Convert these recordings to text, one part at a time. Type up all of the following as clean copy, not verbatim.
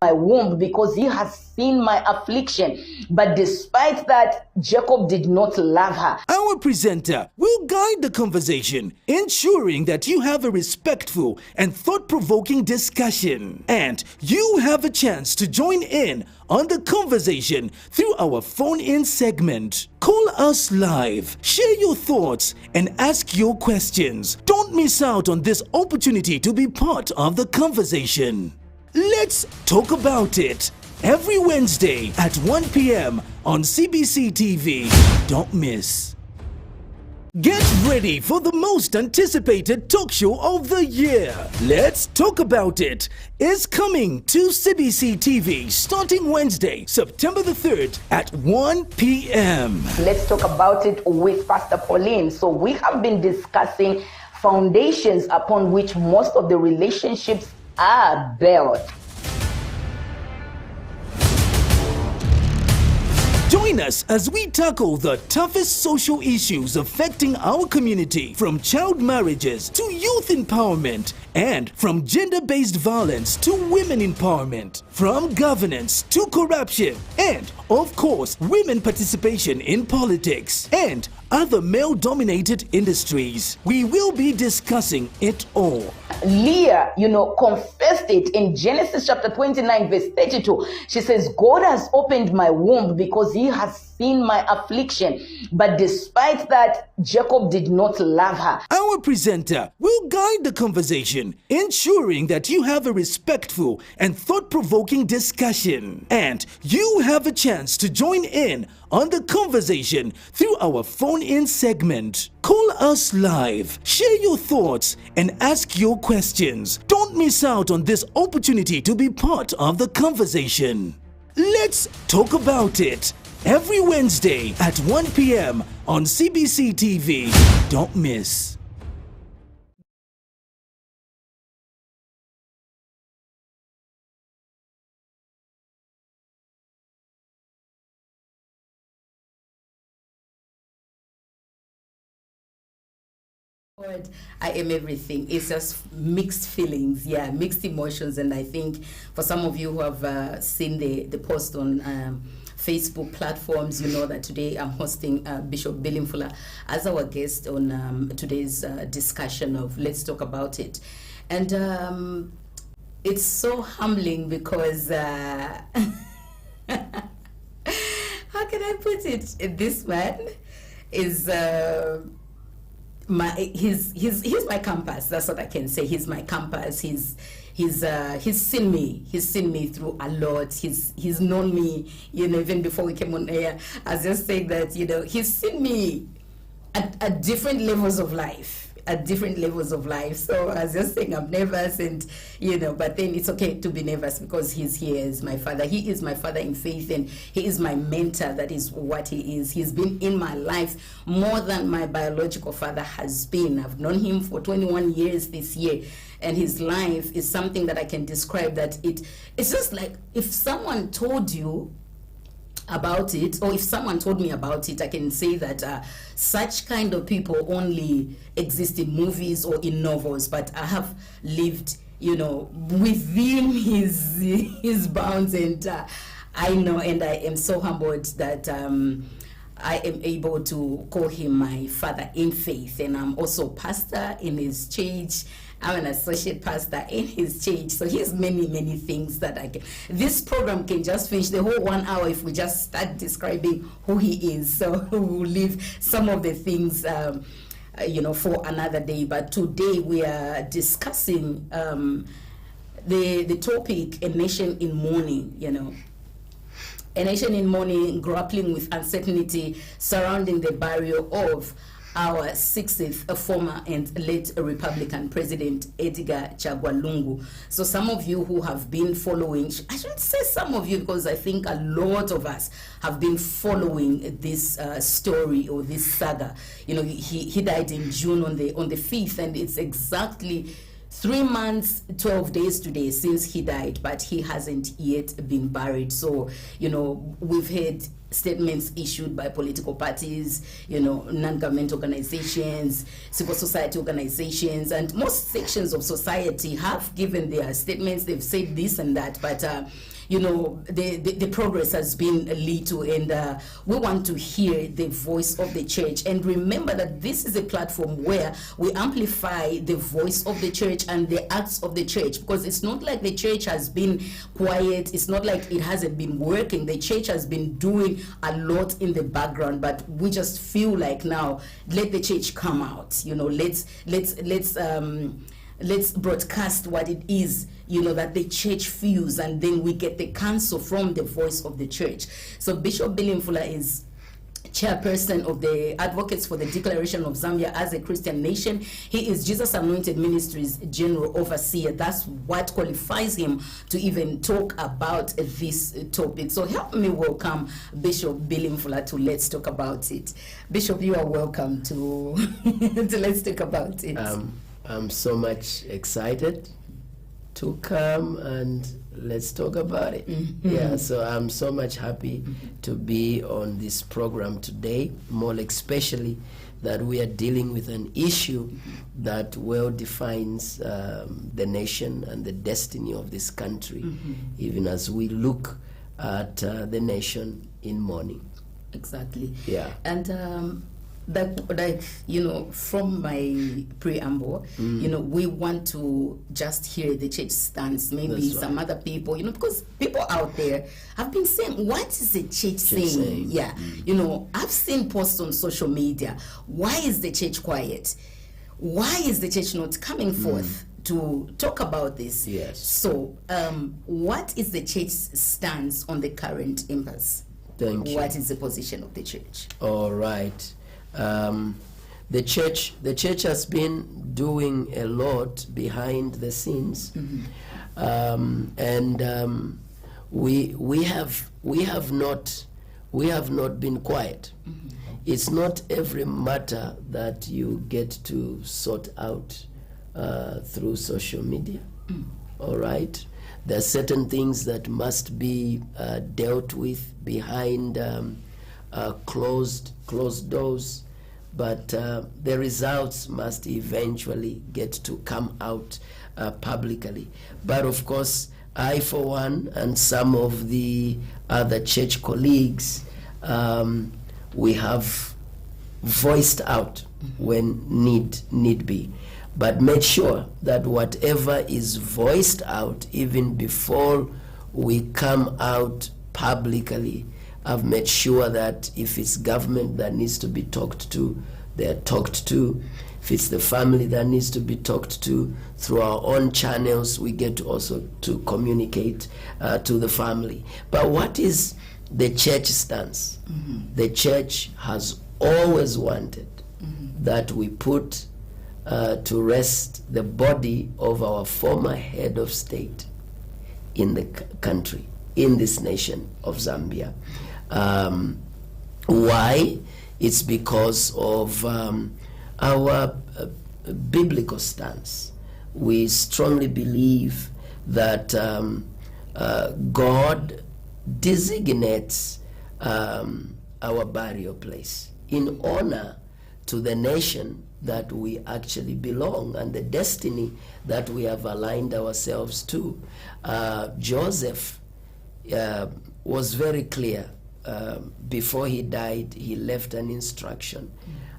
my womb because he has seen my affliction. But despite that, Jacob did not love her. Our presenter will guide the conversation, ensuring that you have a respectful and thought-provoking discussion. And you have a chance to join in on the conversation through our phone-in segment. Call us live, share your thoughts, and ask your questions. Don't miss out on this opportunity to be part of the conversation. Let's talk about it. Every Wednesday at 1 p.m. on CBC TV. Don't miss. Get ready for the most anticipated talk show of the year. Let's Talk About It is coming to CBC TV starting Wednesday, September the 3rd at 1 p.m. Let's talk about it with Pastor Pauline. So we have been discussing foundations upon which most of the relationships are built. Join us as we tackle the toughest social issues affecting our community, from child marriages to youth empowerment, and from gender-based violence to women empowerment, from governance to corruption, and, of course, women participation in politics, and other male-dominated industries. We will be discussing it all. Leah, confessed it in Genesis chapter 29, verse 32. She says, God has opened my womb because he has seen my affliction. But despite that, Jacob did not love her. Our presenter will guide the conversation, ensuring that you have a respectful and thought-provoking discussion. And you have a chance to join in on the conversation through our phone-in segment. Call us live, share your thoughts, and ask your questions. Don't miss out on this opportunity to be part of the conversation. Let's talk about it. Every Wednesday at 1 p.m. on CBC TV. Don't miss. God, I am everything. It's just mixed feelings, mixed emotions. And I think for some of you who have seen the post on Facebook platforms, you know that today I'm hosting Bishop Mfula as our guest on today's discussion of Let's Talk About It. And it's so humbling because how can I put it? This man is he's my compass. That's what I can say. He's my compass. He's seen me. He's seen me through a lot. He's known me, even before we came on air. I was just saying that, he's seen me at different levels of life. So I was just saying I'm nervous, and but then it's okay to be nervous because he's here as my father. He is my father in faith, and he is my mentor. That is what he is. He's been in my life more than my biological father has been. I've known him for 21 years this year, and his life is something that I can describe that it's just like if someone told you about it, or if someone told me about it, I can say that such kind of people only exist in movies or in novels, but I have lived, within his bounds, and I know, and I am so humbled that I am able to call him my father in faith, and I'm also pastor in his church. I'm an associate pastor in his church. So here's many things that I can. This program can just finish the whole 1 hour if we just start describing who he is. So we'll leave some of the things, for another day. But today we are discussing the topic, A Nation in Mourning, A Nation in Mourning, grappling with uncertainty surrounding the burial of our 60th former and late Republican President Edgar Chagwa Lungu. So some of you who have been following, I shouldn't say some of you because I think a lot of us have been following this story or this saga. He died in June on the 5th, and it's exactly 3 months, 12 days today since he died, but he hasn't yet been buried. So, we've had statements issued by political parties, you know, non-government organizations, civil society organizations, and most sections of society have given their statements. They've said this and that, but you know, the progress has been little, and we want to hear the voice of the church. And remember that this is a platform where we amplify the voice of the church and the acts of the church, because it's not like the church has been quiet. It's not like it hasn't been working. The church has been doing a lot in the background, but we just feel like now, let the church come out. You know, let's broadcast what it is, you know, that the church feels, and then we get the counsel from the voice of the church. So Bishop Billy Mfula is chairperson of the Advocates for the Declaration of Zambia as a Christian Nation. He is Jesus Anointed Ministries General Overseer. That's what qualifies him to even talk about this topic. So help me welcome Bishop Billy Mfula to Let's Talk About It. Bishop, you are welcome to, to Let's Talk About It. I'm so much excited to come and let's talk about it. Yeah, so I'm so much happy to be on this program today, more especially that we are dealing with an issue that well defines the nation and the destiny of this country, even as we look at the nation in mourning. Exactly. Yeah. And like, you know, from my preamble, you know, we want to just hear the church stance, maybe That's some right. other people, you know, because people out there have been saying, what is the church saying? Yeah. You know, I've seen posts on social media. Why is the church quiet? Why is the church not coming forth to talk about this? Yes. So, what is the church's stance on the current impasse? Thank you. What is the position of the church? All right. The church has been doing a lot behind the scenes, and we have not been quiet. It's not every matter that you get to sort out through social media. All right. There are certain things that must be dealt with behind closed doors, but the results must eventually get to come out publicly. But of course, I, for one, and some of the other church colleagues, we have voiced out when need be, but made sure that whatever is voiced out, even before we come out publicly, I've made sure that if it's government that needs to be talked to, they're talked to. If it's the family that needs to be talked to, through our own channels, we get to also to communicate to the family. But what is the church stance? The church has always wanted that we put to rest the body of our former head of state in the country, in this nation of Zambia. Why? It's because of our biblical stance. We strongly believe that God designates our burial place in honor to the nation that we actually belong and the destiny that we have aligned ourselves to. Joseph was very clear. Before he died, he left an instruction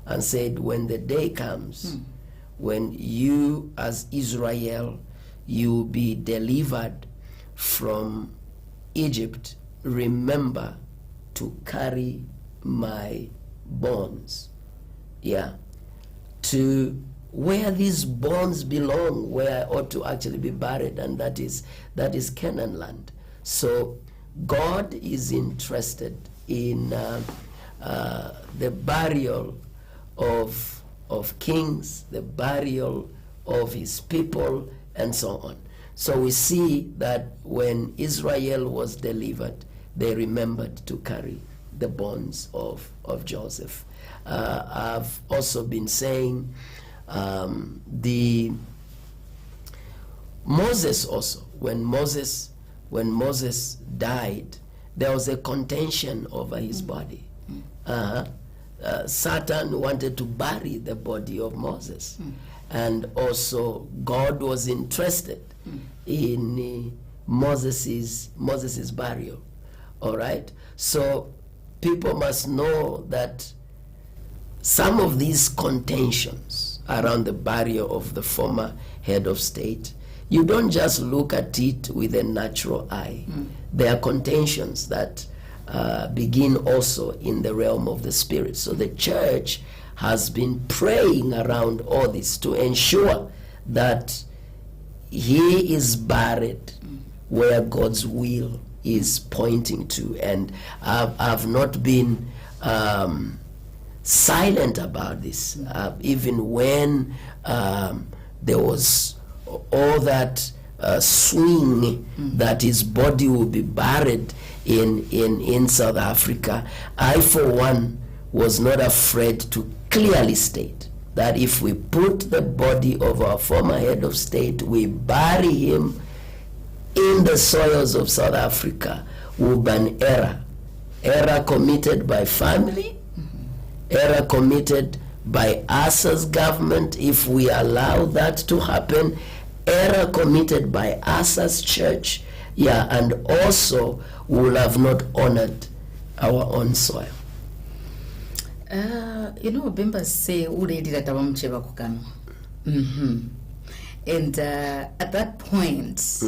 and said, when the day comes, when you as Israel, you be delivered from Egypt, remember to carry my bones. Yeah. To where these bones belong, where I ought to actually be buried, and that is Canaan land. So God is interested in the burial of kings, the burial of his people, and so on. So we see that when Israel was delivered, they remembered to carry the bones of Joseph. I've also been saying Moses also, when Moses died, there was a contention over his body. Satan wanted to bury the body of Moses. And also God was interested in Moses's burial. All right? So people must know that some of these contentions around the burial of the former head of state, you don't just look at it with a natural eye. There are contentions that begin also in the realm of the spirit. So the church has been praying around all this to ensure that he is buried where God's will is pointing to. And I've not been silent about this. Even when there was all that swing that his body will be buried in South Africa, I for one was not afraid to clearly state that if we put the body of our former head of state, we bury him in the soils of South Africa, will be an error committed by family, error committed by us as government if we allow that to happen, error committed by us as church, and also we will have not honored our own soil. Bimba say already that kukano. And at that point,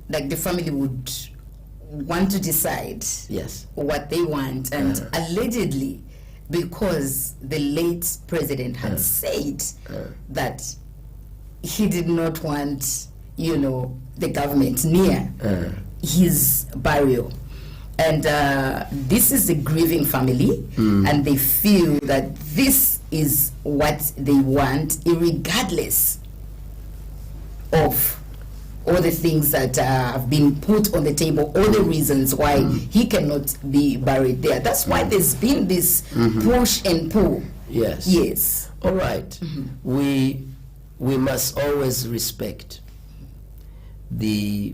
like the family would want to decide what they want, and allegedly because the late president had said that he did not want the government near his burial. And this is a grieving family, and they feel that this is what they want, regardless of all the things that have been put on the table, all the reasons why he cannot be buried there. That's why there's been this push and pull. Yes. All right. We must always respect the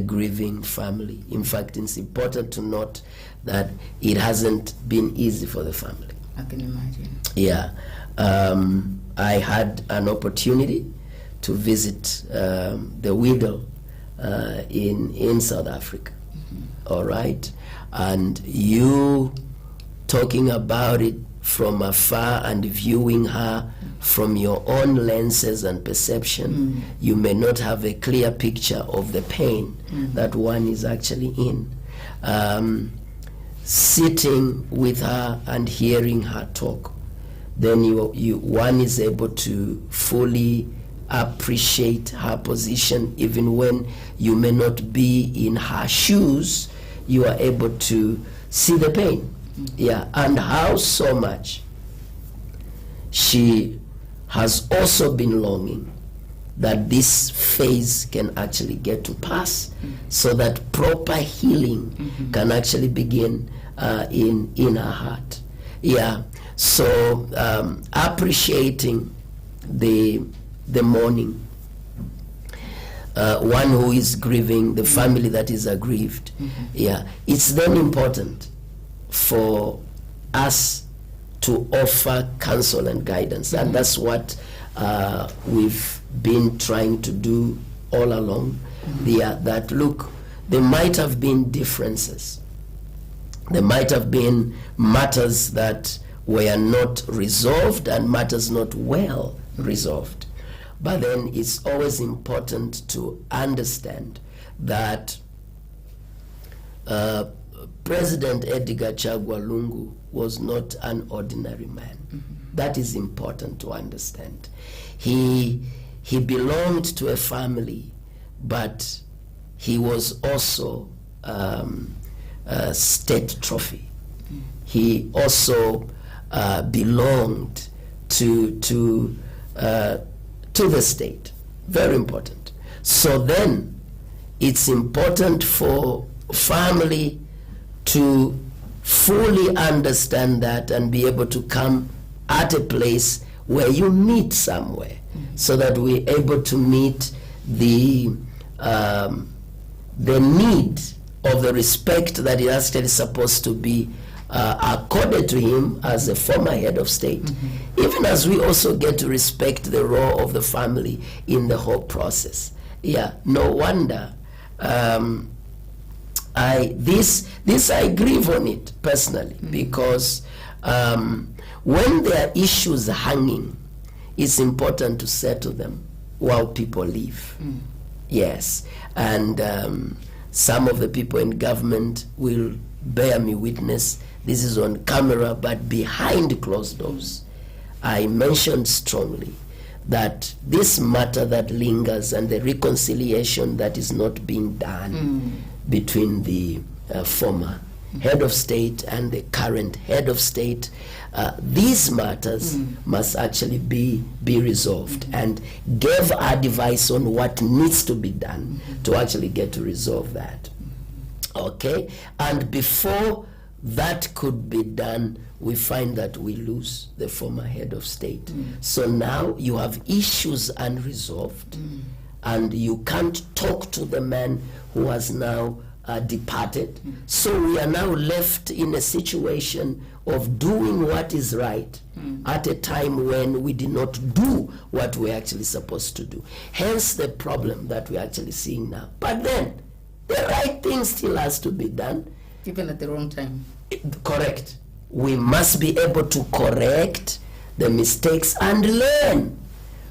grieving family. In fact, it's important to note that it hasn't been easy for the family. I can imagine. Yeah. I had an opportunity to visit the widow in South Africa. All right? And you talking about it from afar and viewing her from your own lenses and perception, you may not have a clear picture of the pain that one is actually in. Sitting with her and hearing her talk, then one is able to fully appreciate her position. Even when you may not be in her shoes, you are able to see the pain. And how so much she has also been longing that this phase can actually get to pass, so that proper healing can actually begin in her heart. So appreciating the mourning, one who is grieving, the family that is aggrieved. It's then important for us to offer counsel and guidance, and that's what we've been trying to do all along. That look, there might have been differences, there might have been matters that were not resolved and matters not well resolved, but then it's always important to understand that President Edgar Chagwa Lungu was not an ordinary man. That is important to understand. He belonged to a family, but he was also a state trophy. He also belonged to the state. Very important. So then it's important for family to fully understand that and be able to come at a place where you meet somewhere, so that we're able to meet the the need of the respect that is actually supposed to be accorded to him as a former head of state, even as we also get to respect the role of the family in the whole process. Yeah, no wonder. I grieve on it personally, because when there are issues hanging, it's important to settle them while people live. Yes, and some of the people in government will bear me witness. This is on camera, but behind closed doors, I mentioned strongly that this matter that lingers and the reconciliation that is not being done between the former head of state and the current head of state, these matters must actually be resolved, and gave advice on what needs to be done to actually get to resolve that. Okay, and before that could be done, we find that we lose the former head of state. So now you have issues unresolved, and you can't talk to the man who has now departed. So we are now left in a situation of doing what is right at a time when we did not do what we're actually supposed to do. Hence the problem that we're actually seeing now. But then the right thing still has to be done. Even at the wrong time. Correct. We must be able to correct the mistakes and learn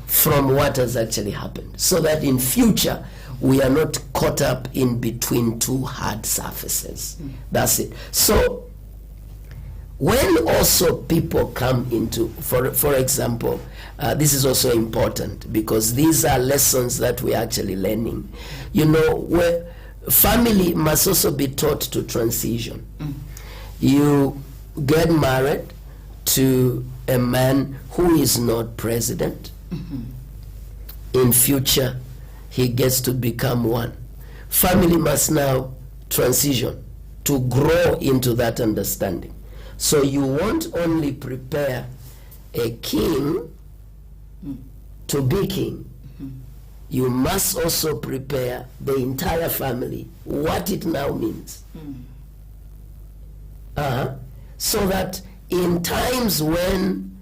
from what has actually happened, so that in future we are not caught up in between two hard surfaces. That's it. So when also people come into, for example, this is also important, because these are lessons that we're actually learning. You know, where family must also be taught to transition. You get married to a man who is not president. In future, he gets to become one. Family must now transition to grow into that understanding. So you won't only prepare a king to be king, you must also prepare the entire family, what it now means. So that in times when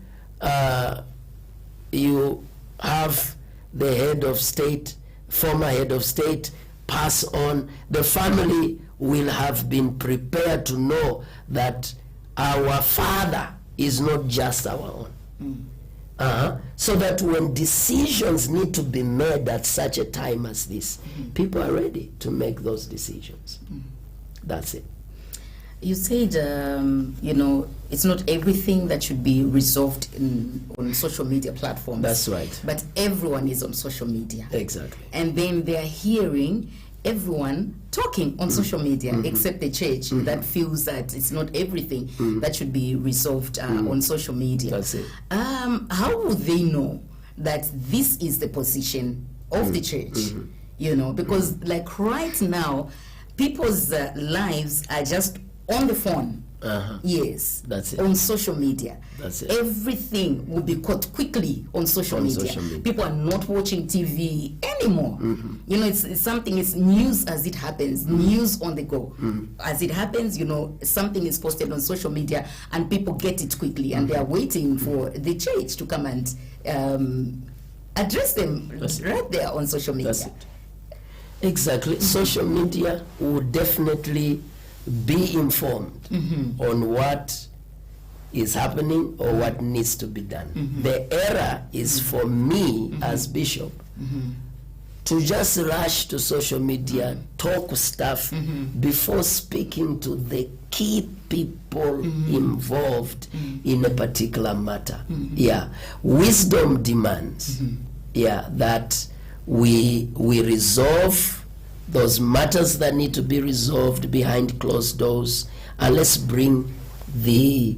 you have the head of state, former head of state, pass on, the family will have been prepared to know that our father is not just our own. So that when decisions need to be made at such a time as this, people are ready to make those decisions. That's it. You said, you know, it's not everything that should be resolved on social media platforms. That's right. But everyone is on social media. Exactly. And then they're hearing everyone talking on social media, except the church that feels that it's not everything that should be resolved on social media. That's it. How would they know that this is the position of the church? You know, because like right now, people's lives are just on the phone. Yes, that's it. On social media, that's it. Everything will be caught quickly on social media. People are not watching TV anymore. You know, it's something. It's news as it happens. News on the go, as it happens. You know, something is posted on social media, and people get it quickly, and they are waiting for the church to come and address them right there on social media. That's it. Exactly. Social media will definitely be informed on what is happening or what needs to be done. The error is for me as bishop to just rush to social media, talk stuff before speaking to the key people involved in a particular matter. Yeah, wisdom demands that we resolve those matters that need to be resolved behind closed doors, and let's bring the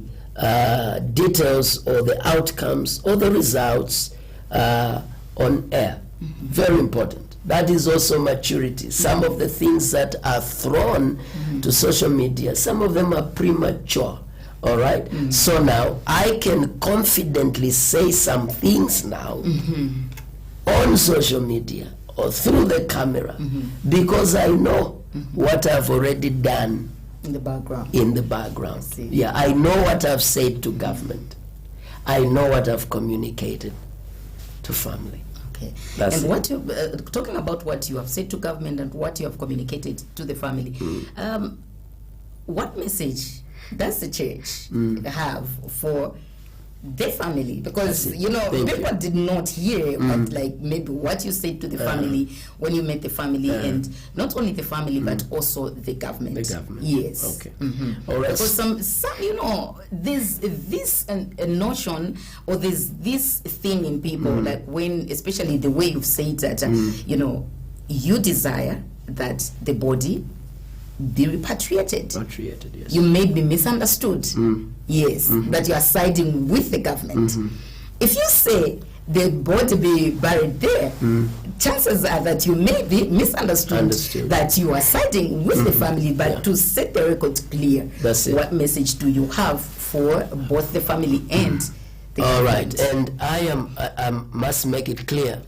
details or the outcomes or the results on air. Very important. That is also maturity. Some of the things that are thrown to social media, some of them are premature. All right? So now I can confidently say some things now on social media, or through the camera, because I know what I've already done In the background. in the background. see. Yeah, I know what I've said to government. I know what I've communicated to family. Okay. That's and it. what you talking about what you have said to government and what you have communicated to the family. What message does the church have for the family? Because Thank you. people did not hear what, like, maybe what you said to the family when you met the family, and not only the family but also the government. The government. Yes. Okay. All right. Because some there's this a notion, or there's this thing in people, like when, especially the way you've said that, you desire that the body be repatriated. Patrioted, yes. You may be misunderstood. Yes, that you are siding with the government. If you say the body be buried there, chances are that you may be misunderstood, Understood. that you are siding with the family. But to set the record clear, That's it. what message do you have for both the family and the All government? right, and I must make it clear,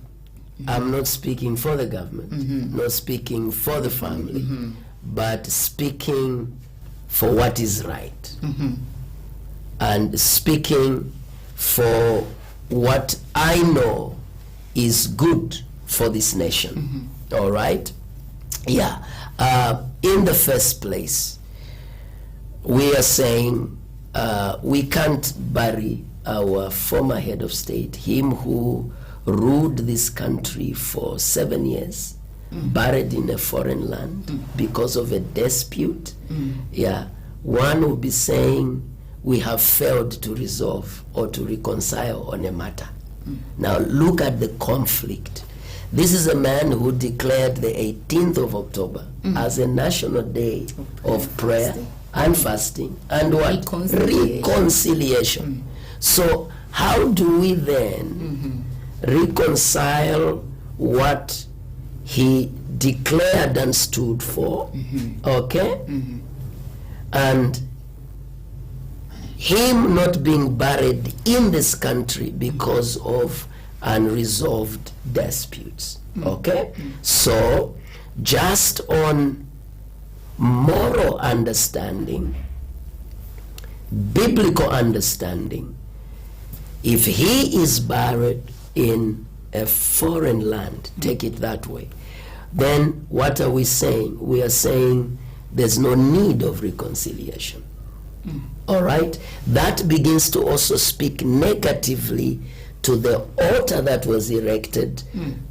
I'm not speaking for the government, not speaking for the family, but speaking for what is right, and speaking for what I know is good for this nation. All right? Yeah. In the first place, we are saying we can't bury our former head of state, him who ruled this country for 7 years, buried in a foreign land because of a dispute. Yeah, one will be saying we have failed to resolve or to reconcile on a matter. Now look at the conflict. This is a man who declared the 18th of October as a national day of prayer and fasting and what? Reconciliation. So how do we then reconcile what he declared and stood for, okay? And him not being buried in this country because of unresolved disputes, okay? So just on moral understanding, biblical understanding, if he is buried in a foreign land, take it that way, then what are we saying? We are saying there's no need of reconciliation. All right? That begins to also speak negatively to the altar that was erected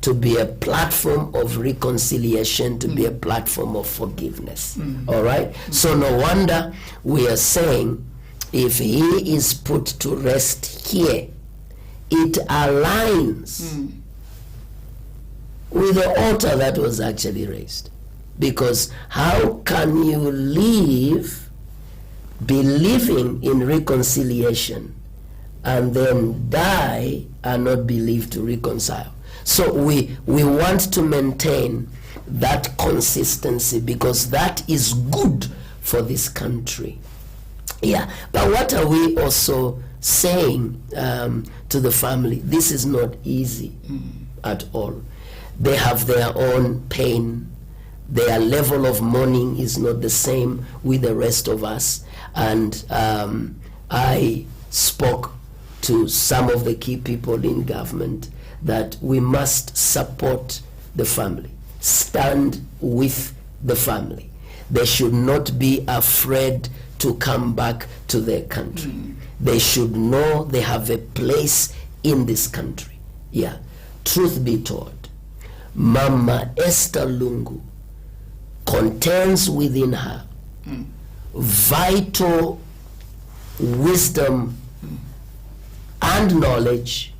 to be a platform of reconciliation, to be a platform of forgiveness. All right? So no wonder we are saying if he is put to rest here, it aligns with the altar that was actually raised. Because how can you live believing in reconciliation and then die and not believe to reconcile? So we want to maintain that consistency because that is good for this country. Yeah, but what are we also saying to the family? This is not easy at all. They have their own pain. Their level of mourning is not the same with the rest of us. And I spoke to some of the key people in government that we must support the family, stand with the family. They should not be afraid to come back to their country. They should know they have a place in this country. Yeah. Truth be told, Mama Esther Lungu contains within her vital wisdom and knowledge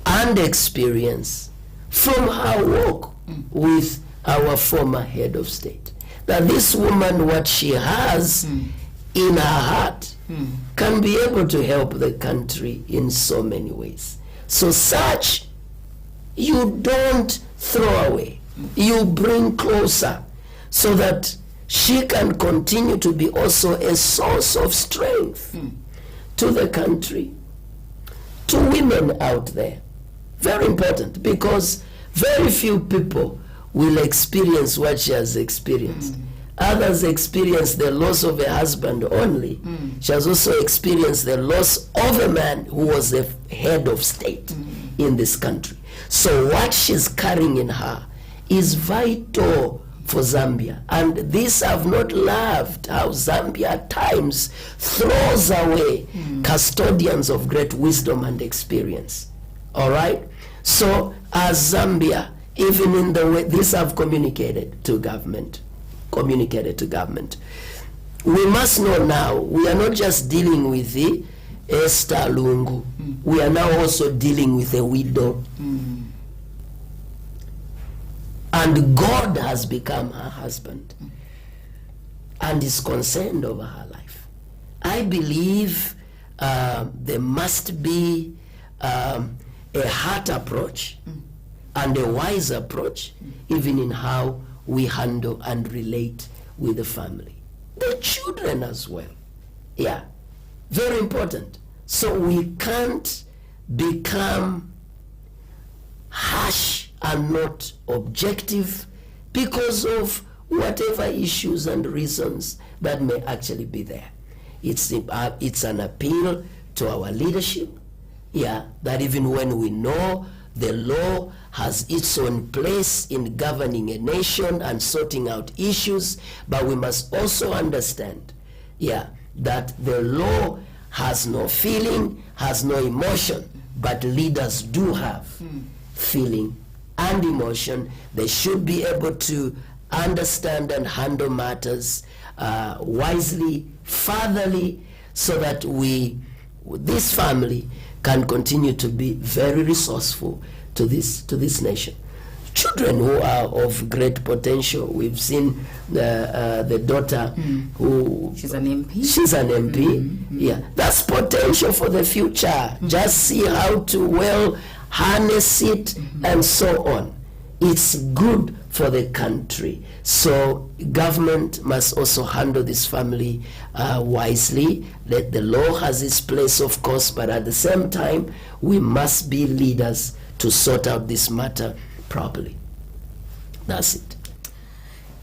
and experience from her work with our former head of state. That this woman, what she has in her heart, can be able to help the country in so many ways. So such, you don't throw away. You bring closer so that she can continue to be also a source of strength to the country, to women out there. Very important, because Very few people will experience what she has experienced. Others experience the loss of a husband only. She has also experienced the loss of a man who was the head of state in this country. So what she's carrying in her is vital for Zambia. And this I've not loved, how Zambia at times throws away custodians of great wisdom and experience. All right? So as Zambia, even in the way this I've communicated to government, we must know now, we are not just dealing with the Esther Lungu, we are now also dealing with a widow. And God has become her husband and is concerned over her life. I believe there must be a heart approach and a wise approach, even in how we handle and relate with the family. The children as well. Yeah, very important. So we can't become harsh and not objective because of whatever issues and reasons that may actually be there. It's an appeal to our leadership, yeah, that even when we know the law has its own place in governing a nation and sorting out issues, but we must also understand, yeah, that the law has no feeling, has no emotion, but leaders do have feeling and emotion. They should be able to understand and handle matters wisely, fatherly, so that this family can continue to be very resourceful to this nation. Children who are of great potential. We've seen the daughter who... She's an MP. She's an MP. Yeah, that's potential for the future. Just see how to well harness it and so on. It's good for the country. So government must also handle this family wisely. That the law has its place, of course, but at the same time, we must be leaders to sort out this matter properly. That's it.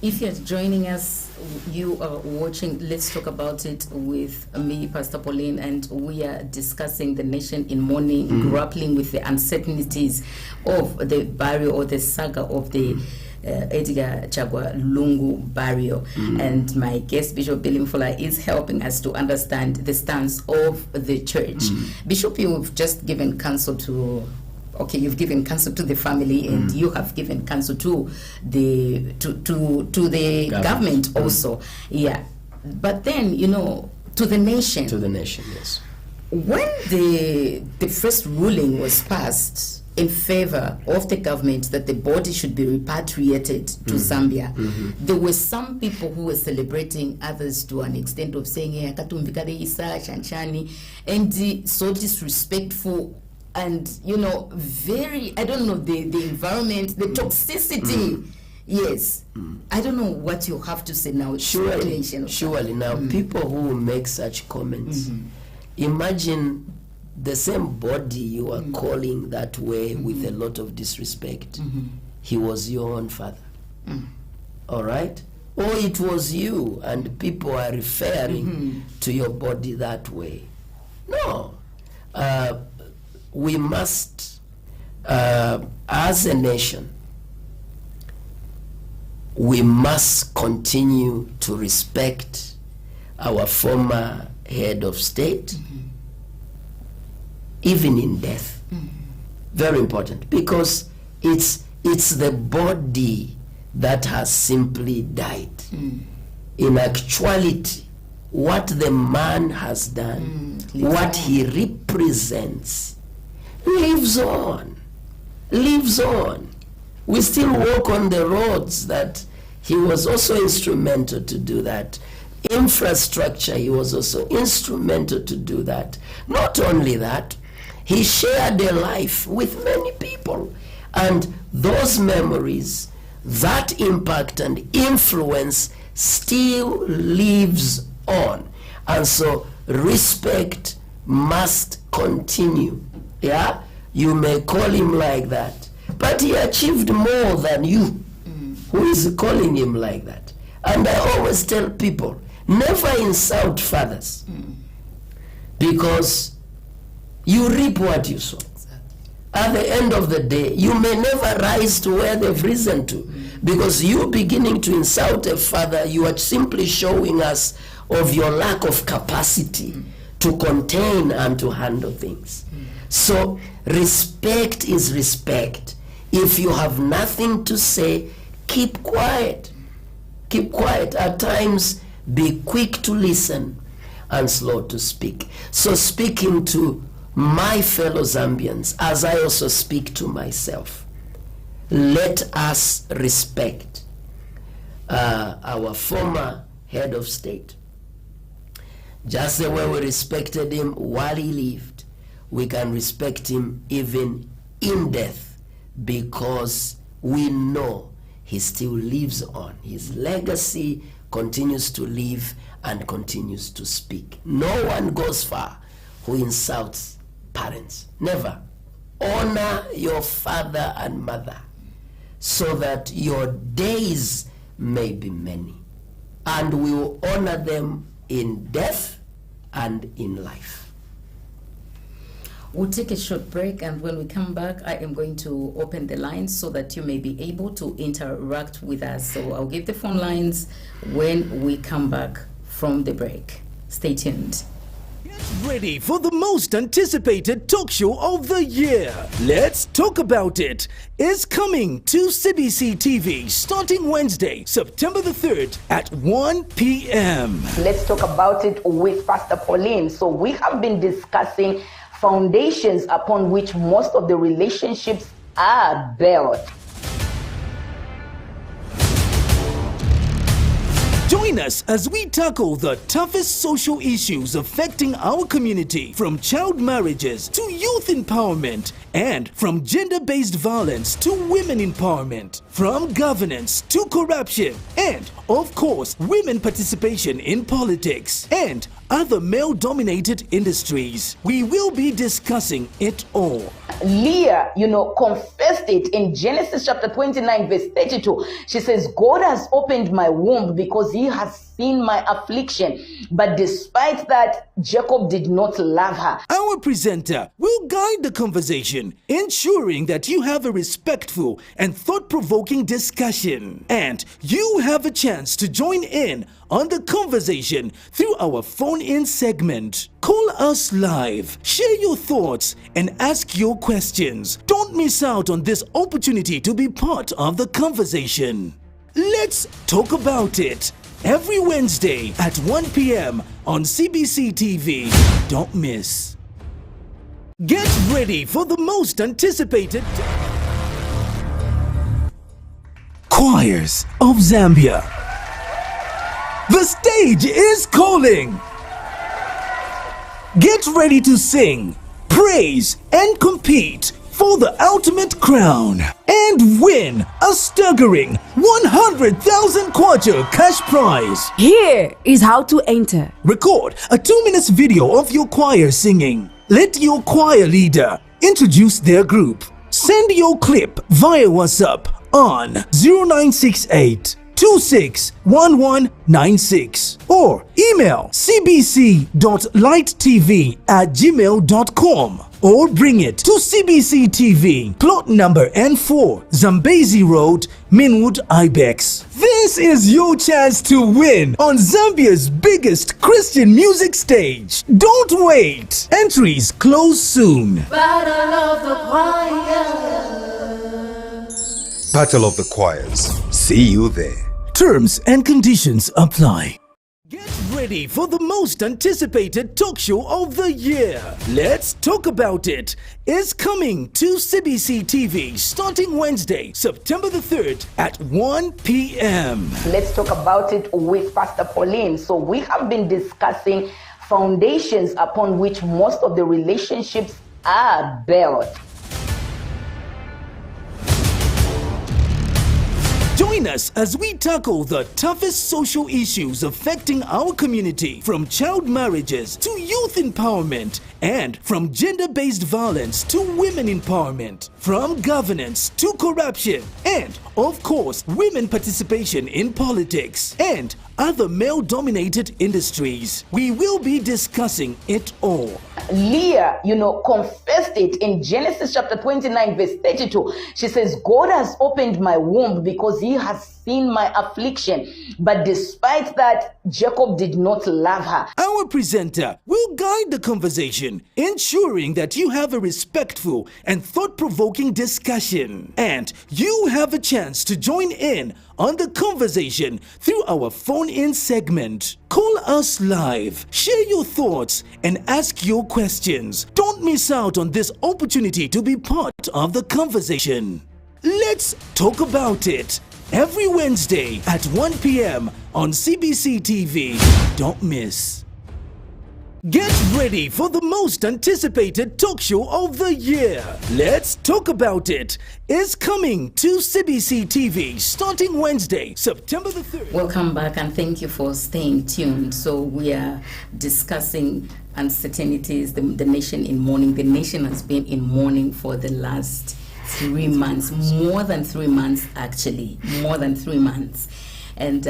If you're joining us, you are watching Let's Talk About It with me, Pastor Pauline, and we are discussing the nation in mourning, grappling with the uncertainties of the burial or the saga of the Edgar Chagwa Lungu burial. And my guest, Bishop Mfula, is helping us to understand the stance of the church. Bishop, you've just given counsel to... Okay, you've given counsel to the family, and you have given counsel to the government also. Yeah, but then to the nation. To the nation, yes. When the first ruling was passed in favor of the government that the body should be repatriated to Zambia, there were some people who were celebrating, others to an extent of saying, and so disrespectful. And very, I don't know, the environment, the toxicity. Yes. I don't know what you have to say now. Surely now, people who make such comments, imagine the same body you are calling that way with a lot of disrespect. He was your own father. All right? Or it was you, and people are referring to your body that way. No. We must, as a nation, we must continue to respect our former head of state, even in death. Very important, because it's the body that has simply died. In actuality, what the man has done, what he represents, lives on. We still walk on the roads that he was also instrumental to do that. Infrastructure, he was also instrumental to do that. Not only that, he shared a life with many people. And those memories, that impact and influence still lives on. And so respect must continue. Yeah, you may call him like that, but he achieved more than you. Who is calling him like that? And I always tell people, never insult fathers, because you reap what you sow. At the end of the day, you may never rise to where they've risen to, because you beginning to insult a father, you are simply showing us of your lack of capacity to contain and to handle things. So respect is respect. If you have nothing to say, keep quiet. Keep quiet. At times, be quick to listen and slow to speak. So speaking to my fellow Zambians, as I also speak to myself, let us respect our former head of state. Just the way we respected him while he lived, we can respect him even in death, because we know he still lives on. His legacy continues to live and continues to speak. No one goes far who insults parents. Never. Honor your father and mother so that your days may be many, and we will honor them in death and in life. We'll take a short break, and when we come back, I am going to open the lines so that you may be able to interact with us. So I'll give the phone lines when we come back from the break. Stay tuned. Get ready for the most anticipated talk show of the year. Let's Talk About It is coming to CBC TV starting Wednesday, September the 3rd at 1 p.m. Let's talk about it with Pastor Pauline. So we have been discussing foundations upon which most of the relationships are built. Join us as we tackle the toughest social issues affecting our community, from child marriages to youth empowerment, and from gender-based violence to women empowerment, from governance to corruption, and, of course, women participation in politics, and other male-dominated industries. We will be discussing it all. Leah, confessed it in Genesis chapter 29, verse 32. She says, God has opened my womb because he has seen my affliction. But despite that, Jacob did not love her. Our presenter will guide the conversation, ensuring that you have a respectful and thought-provoking discussion. And you have a chance to join in on the conversation through our phone-in segment. Call us live, share your thoughts, and ask your questions. Don't miss out on this opportunity to be part of the conversation. Let's talk about it. Every Wednesday at 1 p.m. on CBC TV. Don't miss. Get ready for the most anticipated Choirs of Zambia. The stage is calling. Get ready to sing, praise, and compete for the ultimate crown and win a staggering 100,000 kwacha cash prize. Here is how to enter. Record a 2-minute video of your choir singing. Let your choir leader introduce their group. Send your clip via WhatsApp on 0968 261196 or email cbc.lighttv@gmail.com or bring it to CBC TV, plot number N4, Zambezi Road, Minwood, Ibex. This is your chance to win on Zambia's biggest Christian music stage. Don't wait. Entries close soon. Battle of the Choirs. See you there. Terms and conditions apply. Get ready for the most anticipated talk show of the year. Let's Talk About It is coming to CBC TV starting Wednesday, September the 3rd at 1 p.m. Let's talk about it with Pastor Pauline. So we have been discussing foundations upon which most of the relationships are built. Join Join us as we tackle the toughest social issues affecting our community, from child marriages to youth empowerment, and from gender-based violence to women empowerment, from governance to corruption, and, of course, women participation in politics, and other male-dominated industries. We will be discussing it all. Leah, confessed it in Genesis chapter 29, verse 32. She says, God has opened my womb because he has seen my affliction. But despite that, Jacob did not love her. Our presenter will guide the conversation, ensuring that you have a respectful and thought-provoking discussion. And you have a chance to join in on the conversation through our phone-in segment. Call us live, share your thoughts, and ask your questions. Don't miss out on this opportunity to be part of the conversation. Let's talk about it. Every Wednesday at 1 p.m. on CBC TV. Don't miss. Get ready for the most anticipated talk show of the year. Let's Talk About It is coming to CBC TV starting Wednesday, September the 3rd. Welcome back, and thank you for staying tuned. So we are discussing uncertainties, the nation in mourning. The nation has been in mourning for the last 3 months, more than 3 months actually, more than 3 months. And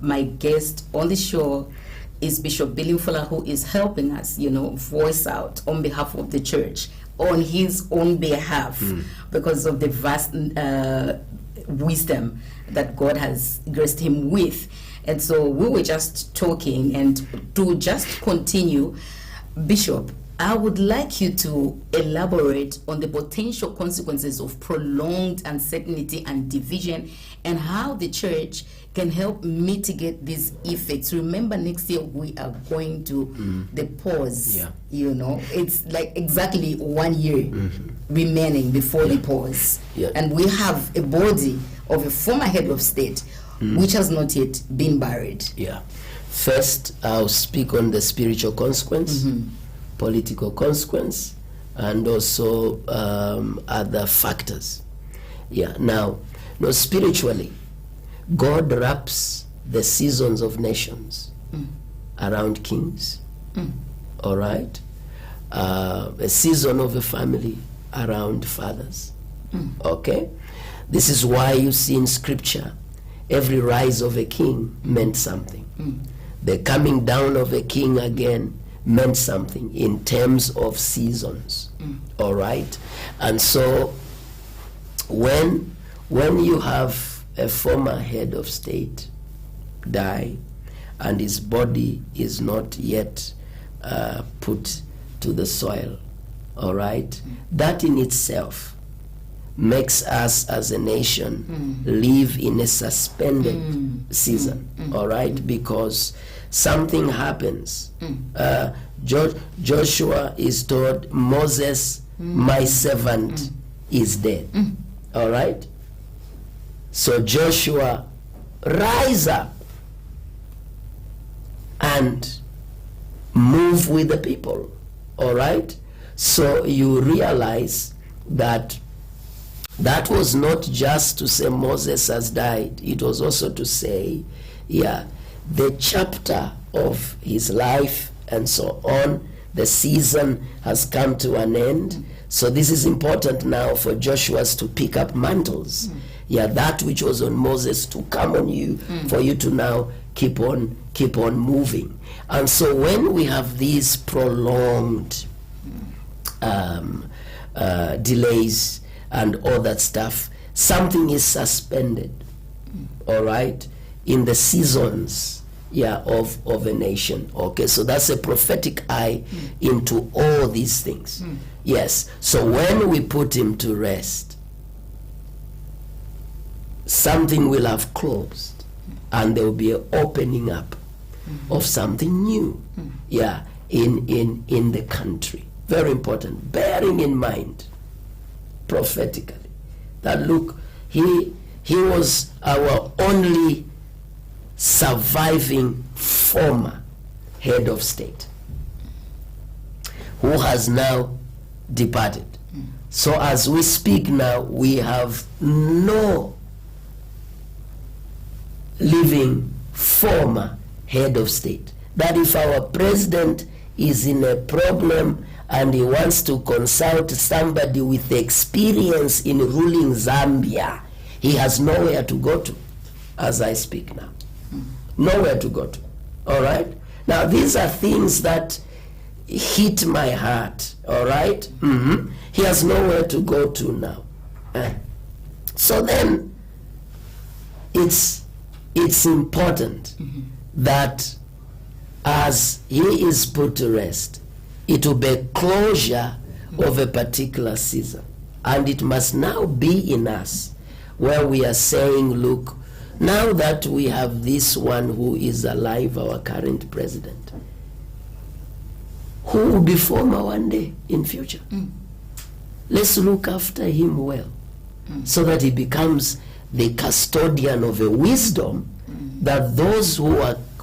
my guest on the show is Bishop Mfula, who is helping us, voice out on behalf of the church, on his own behalf, because of the vast wisdom that God has graced him with. And so we were just talking, and to just continue, Bishop, I would like you to elaborate on the potential consequences of prolonged uncertainty and division, and how the church can help mitigate these effects. Remember, next year we are going to the pause. Yeah. It's like exactly 1 year remaining before the pause. Yeah. And we have a body of a former head of state which has not yet been buried. Yeah. First, I'll speak on the spiritual consequence, political consequence, and also other factors. Yeah. Now, spiritually, God wraps the seasons of nations around kings. All right? A season of a family around fathers. Okay? This is why you see in scripture, every rise of a king meant something. The coming down of a king again meant something in terms of seasons. All right? And so when you have a former head of state die and his body is not yet put to the soil, all right, that in itself makes us as a nation live in a suspended season, all right, because something happens. Joshua is told, Moses, my servant, is dead, all right. So Joshua, rise up and move with the people, all right? So you realize that that was not just to say Moses has died. It was also to say, the chapter of his life and so on, the season has come to an end. So this is important now for Joshua's to pick up mantles. That which was on Moses to come on you, for you to now keep on moving. And so when we have these prolonged delays and all that stuff, something is suspended, all right, in the seasons of a nation. Okay, so that's a prophetic eye into all these things. Yes, so when we put him to rest, something will have closed and there will be an opening up of something new in the country. Very important, bearing in mind prophetically that look, he was our only surviving former head of state who has now departed. So as we speak now, we have no living former head of state. That if our president is in a problem and he wants to consult somebody with experience in ruling Zambia, he has nowhere to go to as I speak now. Nowhere to go to. All right? Now, these are things that hit my heart. All right? He has nowhere to go to now. So then, it's important that as he is put to rest, it will be a closure of a particular season. And it must now be in us where we are saying, look, now that we have this one who is alive, our current president, who will be former one day in future? Let's look after him well, so that he becomes the custodian of a wisdom that those who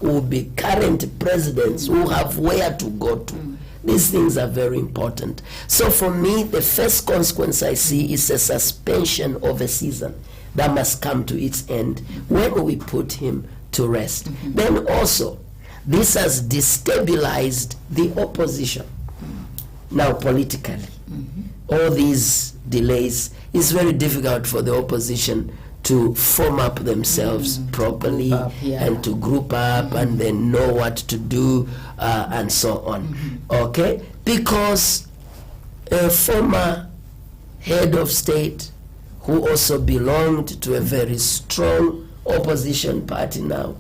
will be current presidents who have where to go to. These things are very important. So for me, the first consequence I see is a suspension of a season that must come to its end when we put him to rest. Then also, this has destabilized the opposition. Now politically, all these delays, it's very difficult for the opposition to form up themselves properly and to group up and then know what to do and so on. Okay? Because a former head of state who also belonged to a very strong opposition party now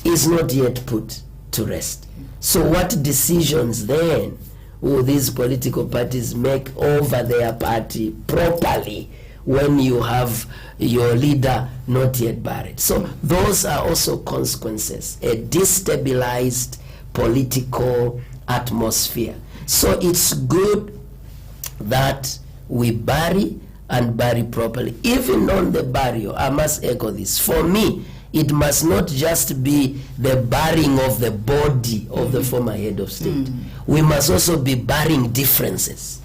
is not yet put to rest. So what decisions then will these political parties make over their party properly when you have your leader not yet buried? So those are also consequences, a destabilized political atmosphere. So it's good that we bury and bury properly. Even on the burial, I must echo this. For me, it must not just be the burying of the body of the former head of state. We must also be burying differences.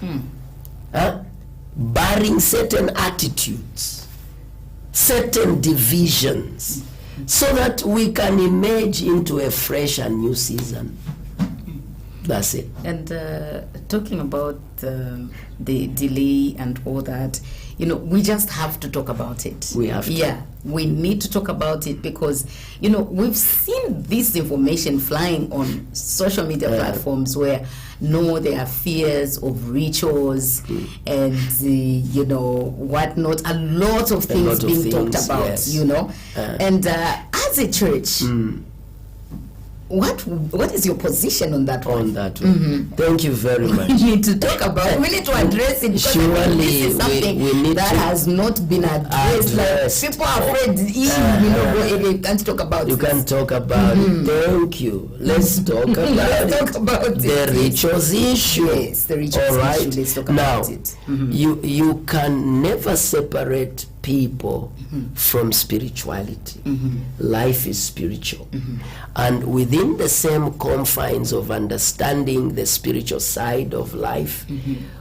Burying certain attitudes, certain divisions, so that we can emerge into a fresh and new season. That's it. And talking about the delay and all that, we just have to talk about it. We have to. Yeah, we need to talk about it because, we've seen this information flying on social media platforms where, there are fears of rituals and, whatnot, a lot of things being talked about, yes. And as a church, what is your position on that one? On that one. Thank you very much. We need to talk about. We need to address it because surely this is something we need that has not been addressed. Like, people are afraid. You can't talk about. You this. can talk about it. Thank you. Let's talk about Let's talk about the rituals issue. Yes, the rituals all right. issue. Let's talk now, about it. You can never separate people from spirituality. Life is spiritual. And within the same confines of understanding the spiritual side of life,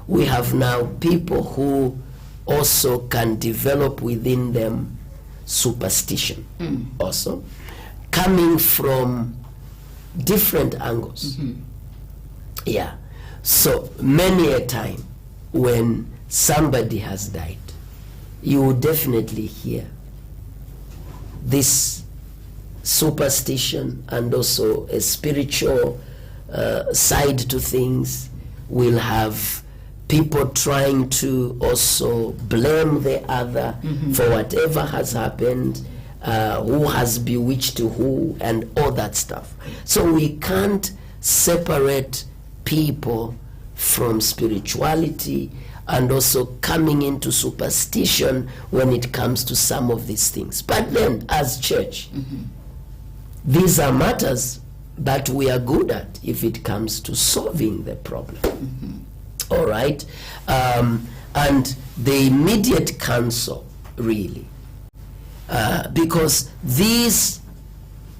we have now people who also can develop within them superstition also, coming from different angles. Yeah. So many a time when somebody has died, you will definitely hear this superstition and also a spiritual side to things. Will have people trying to also blame the other for whatever has happened, who has bewitched who, and all that stuff. So we can't separate people from spirituality and also coming into superstition when it comes to some of these things. But then, as church, these are matters that we are good at if it comes to solving the problem. All right? And the immediate counsel, really, because these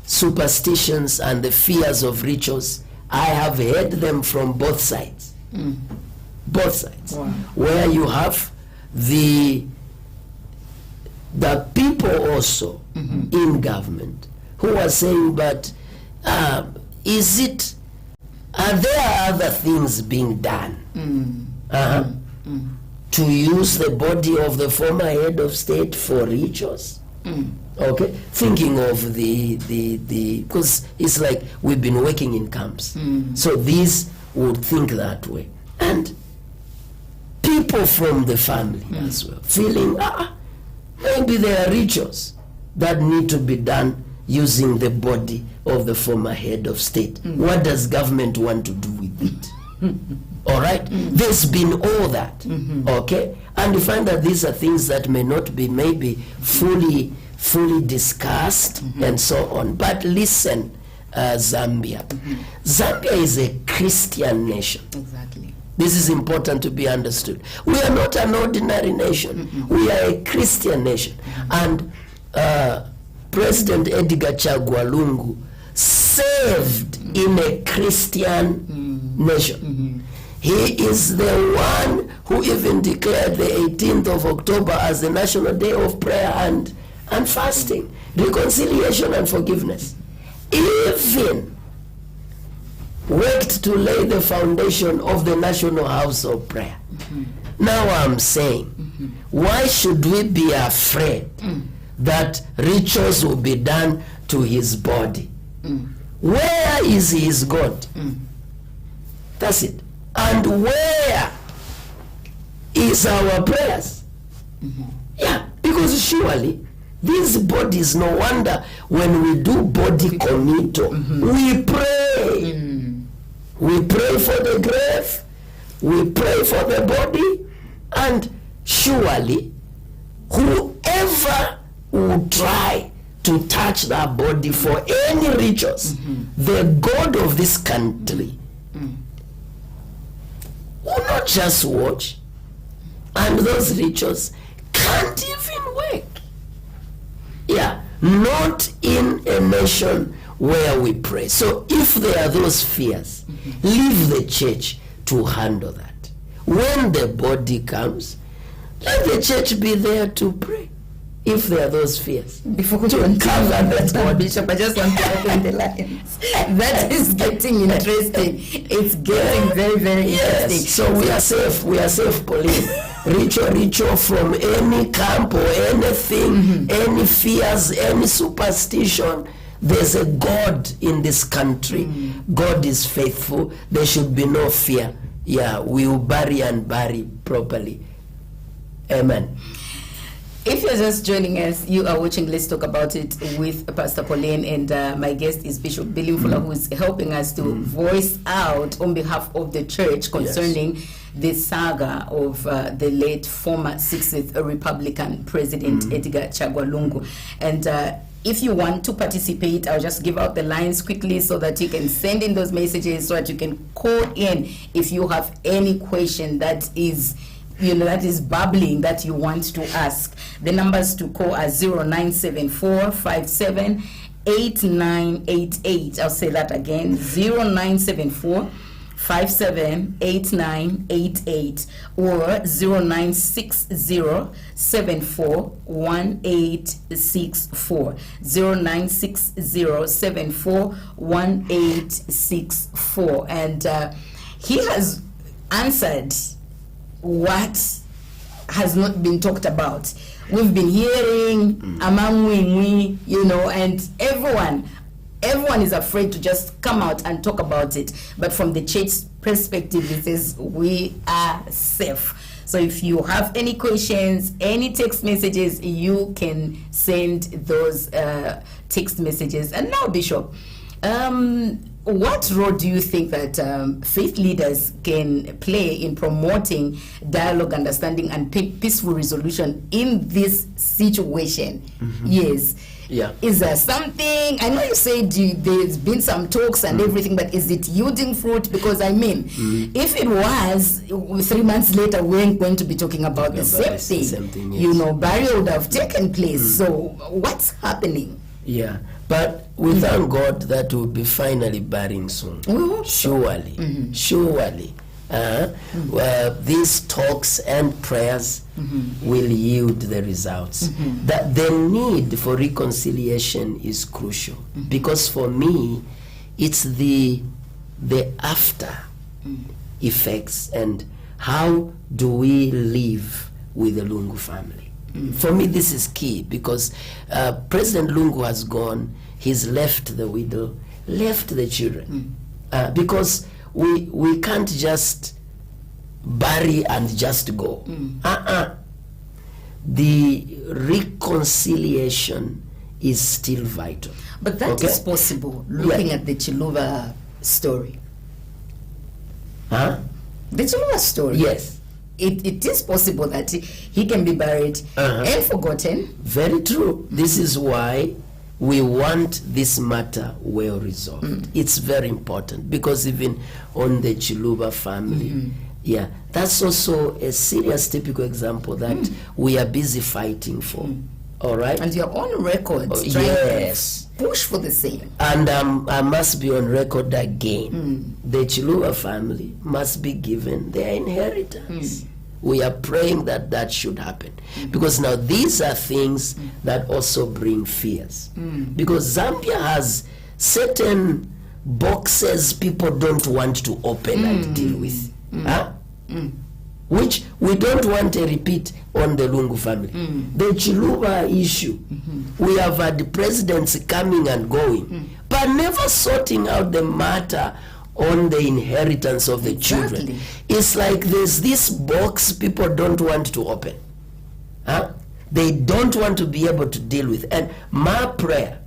superstitions and the fears of rituals, I have heard them from both sides. Both sides. Wow. Where you have the the people also in government who are saying, but are there other things being done to use the body of the former head of state for rituals? Okay, thinking of the because it's like we've been working in camps, so these would think that way, and people from the family as well feeling maybe there are rituals that need to be done using the body of the former head of state. What does government want to do with it? All right, there's been all that, okay, and you find that these are things that may not be maybe fully discussed and so on. But listen, Zambia. Zambia is a Christian nation. Exactly. This is important to be understood. We are not an ordinary nation. We are a Christian nation. And President Edgar Chagwa Lungu served in a Christian nation. He is the one who even declared the 18th of October as the National Day of Prayer and fasting, reconciliation and forgiveness. Even worked to lay the foundation of the National House of Prayer. Now I'm saying, why should we be afraid that rituals will be done to his body? Where is his God? That's it. And where is our prayers? Yeah, because surely these bodies, no wonder when we do body committal, we pray. We pray for the grave, we pray for the body, and surely whoever will try to touch that body for any rituals, the God of this country will not just watch, and those rituals can't even work. Yeah, not in a nation where we pray. So if there are those fears, leave the church to handle that. When the body comes, let the church be there to pray. If there are those fears, Before we to continue cover that body. Bishop, I just want to open the lines. That is getting interesting. It's getting very, very interesting. Yes, so we are safe, Pauline. Ritual from any camp or anything, any fears, any superstition. There's a God in this country. God is faithful. There should be no fear. Yeah, we will bury properly. Amen. If you're just joining us, you are watching Let's Talk About It with Pastor Pauline, and my guest is Bishop Mfula, who is helping us to voice out on behalf of the church concerning the saga of the late former 6th Republican President Edgar Chagwa Lungu. And if you want to participate, I'll just give out the lines quickly so that you can send in those messages, so that you can call in if you have any question that is bubbling that you want to ask. The numbers to call are 0974-578988. I'll say that again, 0974-578988 or 0960-741864. 0960-741864. And he has answered what has not been talked about. We've been hearing among we, and everyone is afraid to just come out and talk about it. But from the church perspective, it says we are safe. So if you have any questions, any text messages, you can send those text messages. And now, Bishop, what role do you think that faith leaders can play in promoting dialogue, understanding, and peaceful resolution in this situation? Yes. Yeah. Is there something? I know you said there's been some talks and everything, but is it yielding fruit? Because if it was, 3 months later, we ain't going to be talking about the same thing. Yes. Burial would have taken place. So what's happening? Yeah, but we thank God that we'll be finally burying soon. Surely, these talks and prayers will yield the results. That the need for reconciliation is crucial, because for me, it's the after effects and how do we live with the Lungu family. For me, this is key, because President Lungu has gone. He's left the widow, left the children, because we can't just bury and just go. The reconciliation is still vital. But that is possible, looking at the Chiluba story. Huh? The Chiluba story. Yes. It is possible that he can be buried and forgotten. Very true. This is why we want this matter well resolved. It's very important, because even on the Chiluba family, that's also a serious typical example that we are busy fighting for. All right? And you're on record trying yes. to push for the same. And I must be on record again. The Chiluba family must be given their inheritance. We are praying that that should happen. Because now these are things that also bring fears. Because Zambia has certain boxes people don't want to open and deal with. Which we don't want a repeat on the Lungu family. The Chiluba issue, we have had presidents coming and going, but never sorting out the matter on the inheritance of the children. It's like there's this box people don't want to open. They don't want to be able to deal with. And my prayer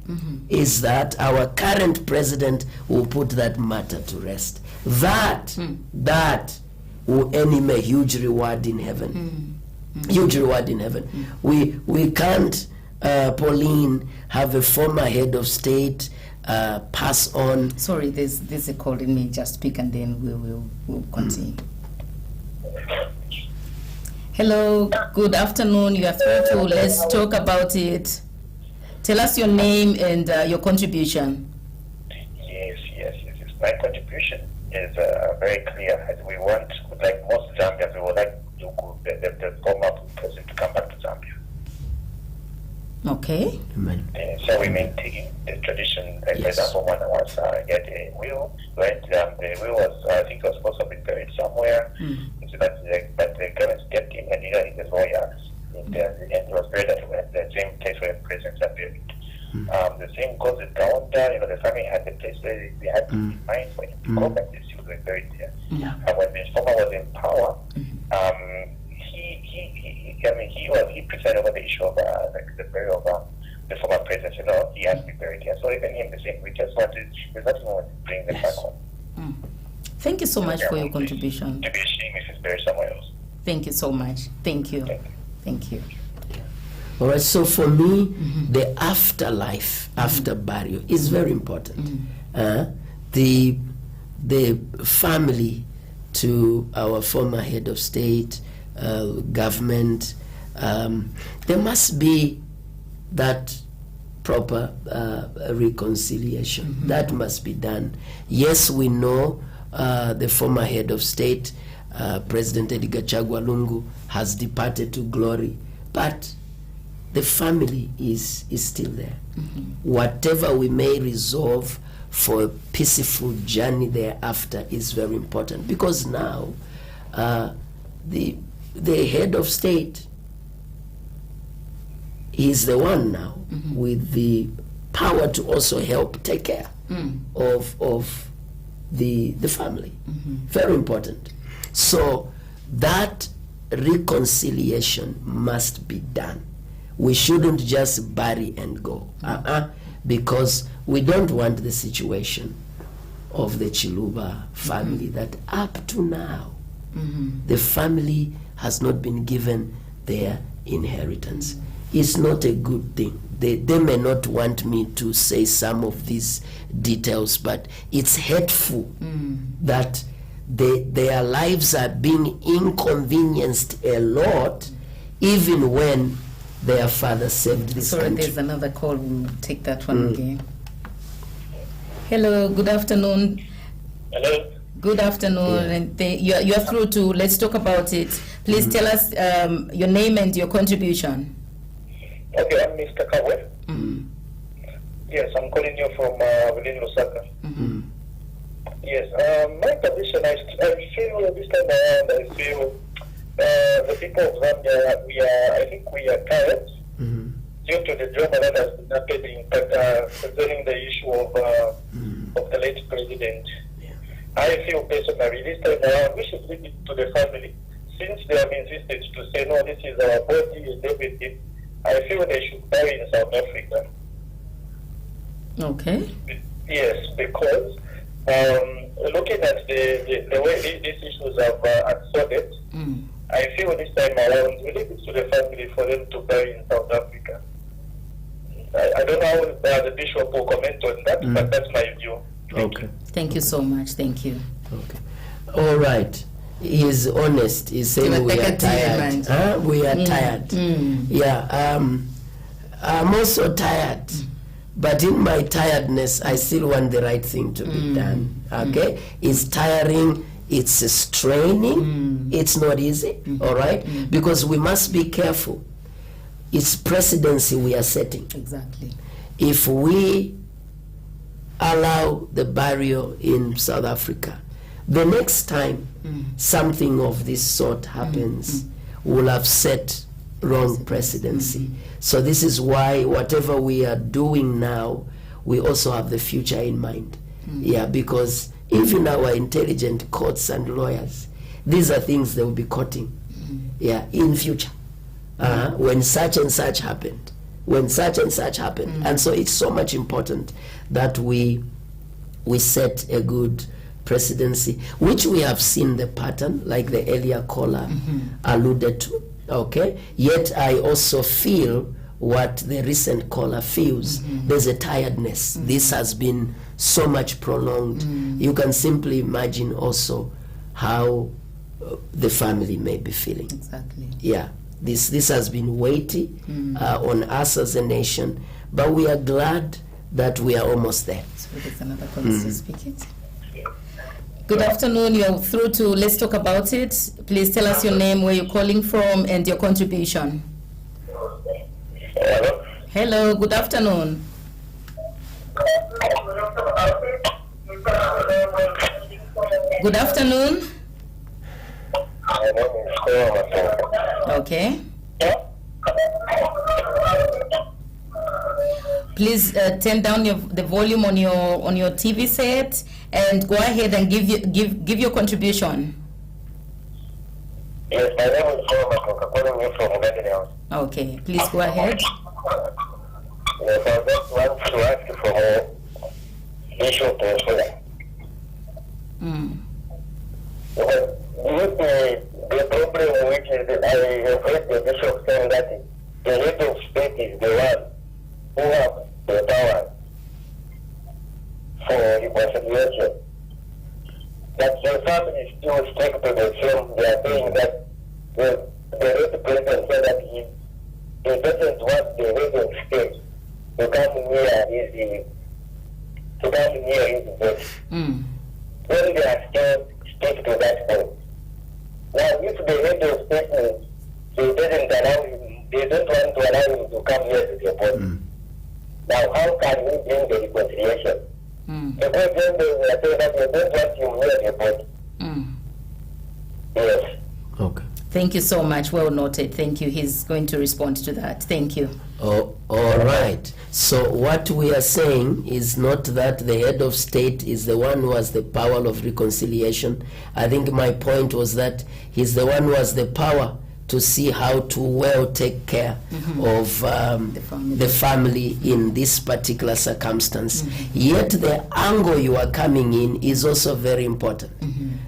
is that our current president will put that matter to rest. That will earn him a huge reward in heaven. Huge reward in heaven. We can't, Pauline, have a former head of state pass on. Sorry, there's a call in me. Just speak and then we'll continue. Hello, good afternoon. You are through to Let's Talk About It. Tell us your name and your contribution. Yes. My contribution is very clear. As we want, like most Zambians, we would like the former president to come back to Zambia. Okay. Amen. So we maintain the tradition. Like, for example, when I was get a will, when the will was, I think, was supposed to be buried somewhere, so but the government stepped in and his lawyer, and it was buried at the same place where presidents are buried. The same goes with Kaunda. The family had the place where they had in mind for him to go back. He was buried there. And when the former was in power, he presided over the issue of the burial of the former president. He has to be buried here. So even him the same. We just wanted, there's nothing wrong with bringing them back home. Thank you so much for your contribution. To be ashamed if it's buried somewhere else. Thank you so much. Thank you. Thank you. All right, so for me, the afterlife, after burial, is very important. The family to our former head of state, government, there must be that proper reconciliation. That must be done. Yes, we know the former head of state, President Edgar Chagwa Lungu, has departed to glory, but the family is still there. Whatever we may resolve for a peaceful journey thereafter is very important, because now the head of state is the one now with the power to also help take care of the family. Very important. So that reconciliation must be done. We shouldn't just bury and go, because we don't want the situation of the Chiluba family that up to now the family has not been given their inheritance. It's not a good thing. They may not want me to say some of these details, but it's hurtful that their lives are being inconvenienced a lot, even when their father saved this country. There's another call. We'll take that one again. Hello, good afternoon. Hello. Good afternoon, and you're through to Let's Talk About It. Please tell us your name and your contribution. Okay, I'm Mr. Kawe. Yes, I'm calling you from within Lusaka. Yes, my position, I feel this time around, I feel the people of Zambia, I think we are tired due to the drama that has been happening, but concerning the issue of the late president. I feel personally this time around we should leave it to the family. Since they have insisted to say, no, this is our body and everything, I feel they should bury in South Africa. Okay. Yes, because looking at the way these issues have unfolded, I feel this time around we leave it to the family for them to bury in South Africa. I don't know how the bishop will comment on that, but that's my view. Okay. Thank you so much. Thank you. Okay. All right. He's honest. He's saying we are tired. We are tired. Yeah. I'm also tired. But in my tiredness, I still want the right thing to be done. Okay? It's tiring. It's straining. It's not easy. All right? Because we must be careful. It's presidency we are setting. Exactly. If we allow the burial in South Africa, the next time something of this sort happens, we'll have set wrong presidency. So this is why whatever we are doing now, we also have the future in mind. Yeah, because even our intelligent courts and lawyers, these are things they will be quoting. Yeah, in future. When such and such happened. When such and such happened. And so it's so much important that we set a good presidency, which we have seen the pattern, like the earlier caller alluded to. Okay? Yet I also feel what the recent caller feels. There's a tiredness. This has been so much prolonged. You can simply imagine also how the family may be feeling. Exactly. Yeah. This has been weighty on us as a nation, but we are glad that we are almost there. So there's another caller to speak it. Good afternoon. You're through to Let's Talk About It. Please tell us your name, where you're calling from, and your contribution. Hello? Hello. Good afternoon. Good afternoon. My name is Ngozoh. Okay. Please turn down the volume on your TV set and go ahead and give your contribution. Yes, my name is Ngozoh. Calling you from Garden House. Okay, please go ahead. Yes, I just want to ask for Bishop Mfula. The problem which is that I have heard the bishop saying that the head of state is the one who has the power for reconciliation. That the family still stick to the same. They are saying that the head president said that he doesn't want the head of state to come near his death. When they are still stick to that point. Now, if the head of state they doesn't allow him, they don't want to allow him to come here to the body. Now, how can we bring the reconciliation? Because then they will say that they don't want him near the body. Yes. Okay. Thank you so much. Well noted. Thank you. He's going to respond to that. Thank you. Oh, all right. So what we are saying is not that the head of state is the one who has the power of reconciliation. I think my point was that he's the one who has the power to see how to well take care of the family in this particular circumstance. Yet the angle you are coming in is also very important.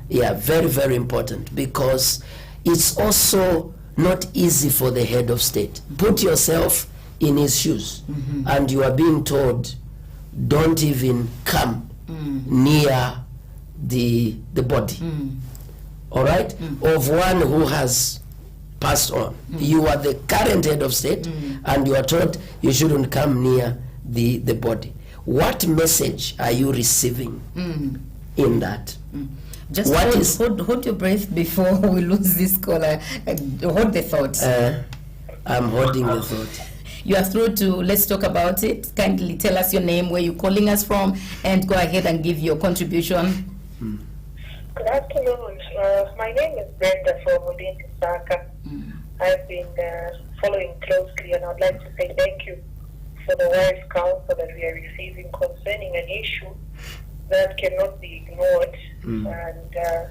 Yeah, very, very important, because it's also not easy for the head of state. Put yourself in his shoes, and you are being told, don't even come near the body, all right, of one who has passed on. You are the current head of state, and you are told you shouldn't come near the body. What message are you receiving in that? Just hold your breath before we lose this caller. Hold the thought. I'm holding the thought. You are through to Let's Talk About It. Kindly tell us your name, where you're calling us from, and go ahead and give your contribution. Good afternoon. My name is Brenda from within Saka. I've been following closely, and I'd like to say thank you for the wise counsel that we are receiving concerning an issue that cannot be ignored and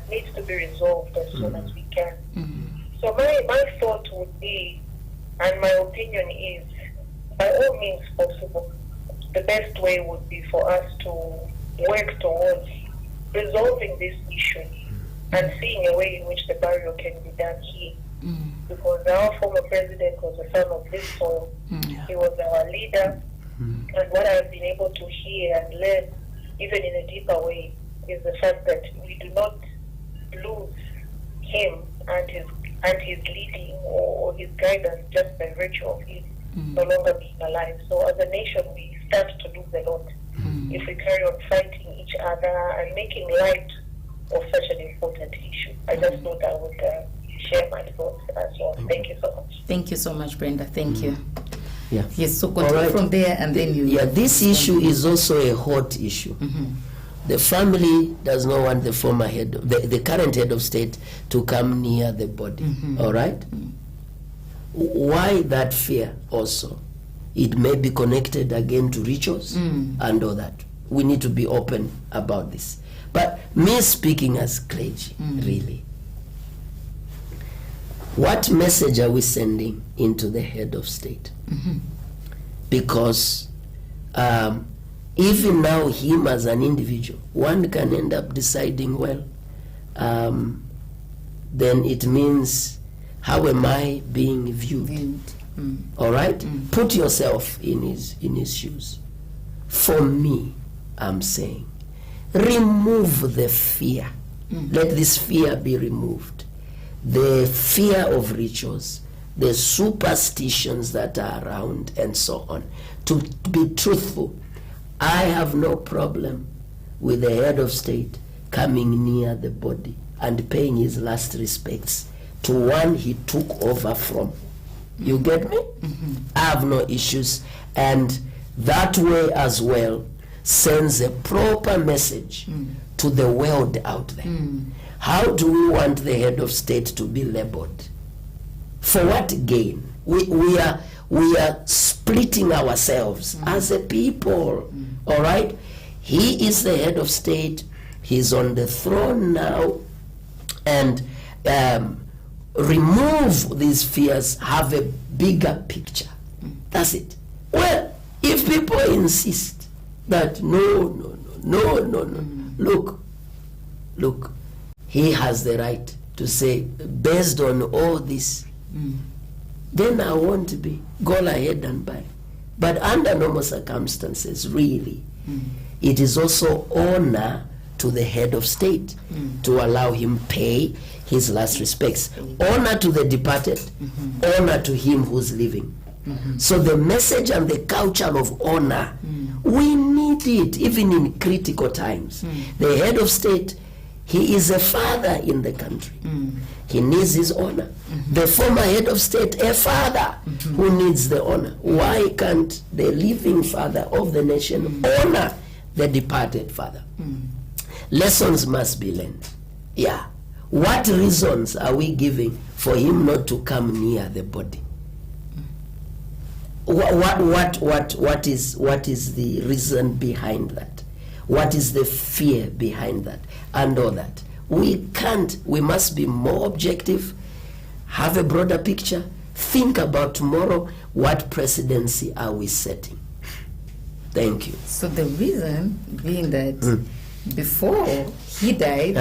needs to be resolved as soon as we can. So my thought would be, and my opinion is, by all means possible, the best way would be for us to work towards resolving this issue and seeing a way in which the burial can be done here. Because our former president was a son of this soil. He was our leader. And what I've been able to hear and learn, even in a deeper way, is the fact that we do not lose him and his leading or his guidance just by virtue of him no longer being alive. So as a nation, we stand to lose a lot if we carry on fighting each other and making light of such an important issue. I just thought I would share my thoughts as well. Thank you so much. Thank you so much, Brenda. Thank you. Yeah. Yes, so continue from there, and then you... Yeah, this issue is also a hot issue. The family does not want the former head, the current head of state to come near the body. All right? Why that fear also? It may be connected again to rituals and all that. We need to be open about this. But me speaking as clergy, really, what message are we sending into the head of state? Because even now, him as an individual, one can end up deciding, well, then it means, how am I being viewed? All right? Put yourself in his shoes. For me, I'm saying, remove the fear. Let this fear be removed. The fear of rituals, the superstitions that are around, and so on. To be truthful, I have no problem with the head of state coming near the body and paying his last respects to one he took over from. You get me? I have no issues. And that way as well sends a proper message to the world out there. How do we want the head of state to be labeled? For what gain? We are splitting ourselves as a people. All right? He is the head of state. He's on the throne now. And remove these fears, have a bigger picture. That's it. Well, if people insist that no, look, he has the right to say, based on all this, then I won't be. Go ahead and buy. But under normal circumstances, really, it is also honor to the head of state to allow him pay his last respects. Honor to the departed, honor to him who's living. So the message and the culture of honor, we need it even in critical times. The head of state, he is a father in the country. He needs his honor. The former head of state, a father who needs the honor. Why can't the living father of the nation honor the departed father? Lessons must be learned. Yeah. What reasons are we giving for him not to come near the body? What is the reason behind that? What is the fear behind that? And all that. We must be more objective, have a broader picture, think about tomorrow, what presidency are we setting? Thank you. So the reason being that before he died,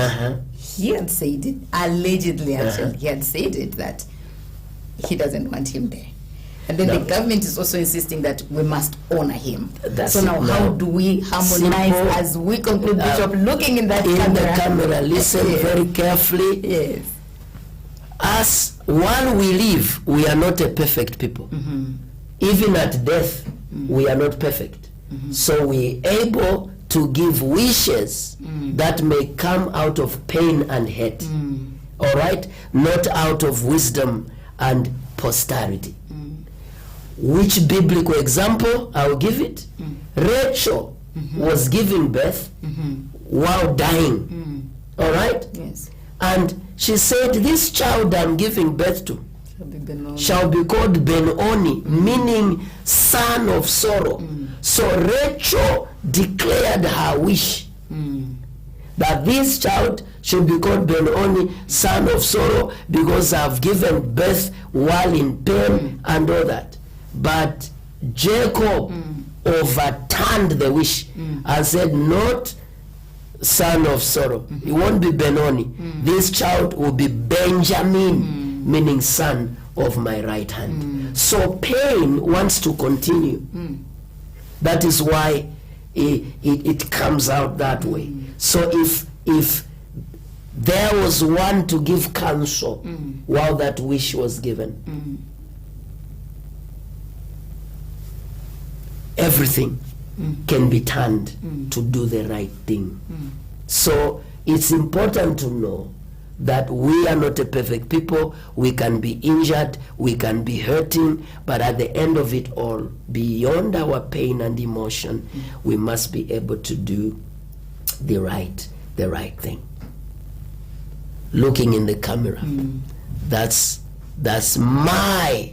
he had said it, allegedly actually, he had said it, that he doesn't want him there. And then the government is also insisting that we must honor him. So now how do we harmonize as we conclude, Bishop, looking in that camera? The camera, listen very carefully. Yes. As while we live, we are not a perfect people. Even at death, we are not perfect. So we are able to give wishes that may come out of pain and hate. All right? Not out of wisdom and posterity. Which biblical example? I'll give it. Rachel was giving birth while dying. All right? Yes. And she said, this child I'm giving birth to shall be called Ben-Oni, meaning son of sorrow. So Rachel declared her wish that this child should be called Ben-Oni, son of sorrow, because I've given birth while in pain and all that. But Jacob overturned the wish and said, not son of sorrow. It won't be Ben-Oni. This child will be Benjamin, meaning son of my right hand. So pain wants to continue. That is why it comes out that way. So if there was one to give counsel while that wish was given, everything can be turned to do the right thing. So it's important to know that we are not a perfect people. We can be injured, we can be hurting, but at the end of it all, beyond our pain and emotion, we must be able to do the right thing. Looking in the camera, that's my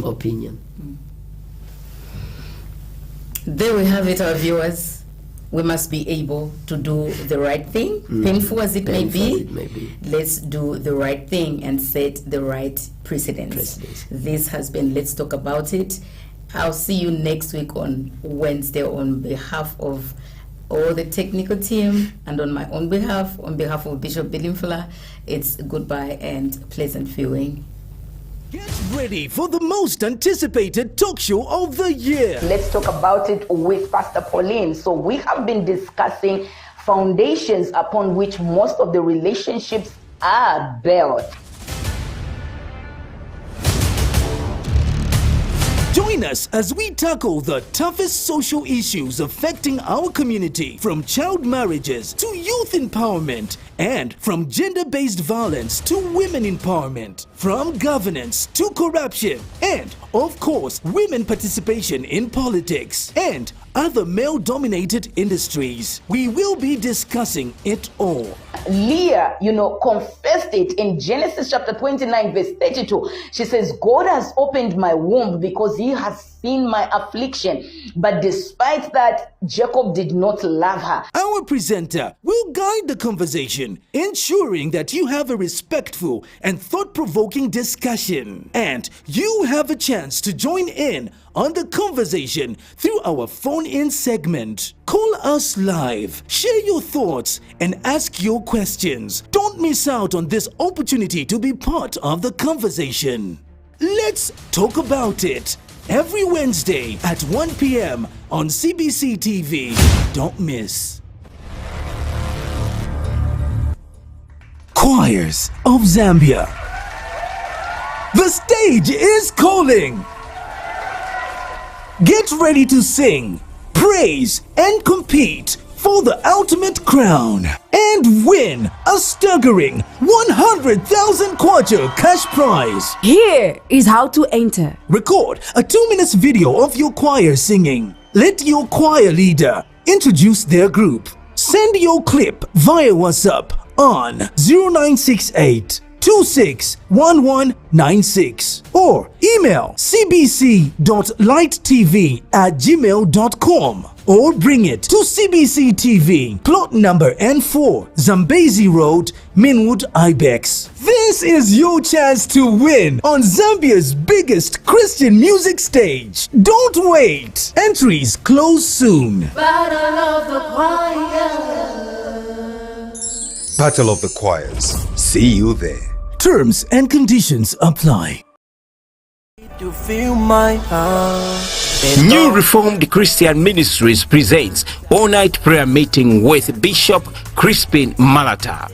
opinion. There we have it, our viewers. We must be able to do the right thing, painful as it may be. Let's do the right thing and set the right precedence. This has been Let's Talk About It. I'll see you next week on Wednesday on behalf of all the technical team and on my own behalf, on behalf of Bishop Billy Mfula. It's goodbye and pleasant viewing. Get ready for the most anticipated talk show of the year. Let's talk about it with Pastor Pauline. So we have been discussing foundations upon which most of the relationships are built. Join us as we tackle the toughest social issues affecting our community, from child marriages to youth empowerment, and from gender-based violence to women empowerment, from governance to corruption, and, of course, women participation in politics, and other male-dominated industries. We will be discussing it all. Leah, confessed it in Genesis chapter 29, verse 32. She says, God has opened my womb because he has seen my affliction. But despite that, Jacob did not love her. Our presenter will guide the conversation, ensuring that you have a respectful and thought-provoking discussion. And you have a chance to join in on the conversation through our phone-in segment. Call us live, share your thoughts, and ask your questions. Don't miss out on this opportunity to be part of the conversation. Let's talk about it. Every Wednesday at 1 p.m. on CBC TV. Don't miss. Choirs of Zambia. The stage is calling. Get ready to sing, praise, and compete for the ultimate crown and win a staggering 100,000 kwacha cash prize. Here is how to enter. Record a 2-minute video of your choir singing. Let your choir leader introduce their group. Send your clip via WhatsApp on 0968 261196 or email cbc.lighttv@gmail.com or bring it to CBC TV, plot number N4, Zambezi Road, Minwood, Ibex. This is your chance to win on Zambia's biggest Christian music stage. Don't wait. Entries close soon. Battle of the Choirs. See you there. Terms and conditions apply. To feel my heart. New Reformed Christian Ministries presents all-night prayer meeting with Bishop Crispin Malata.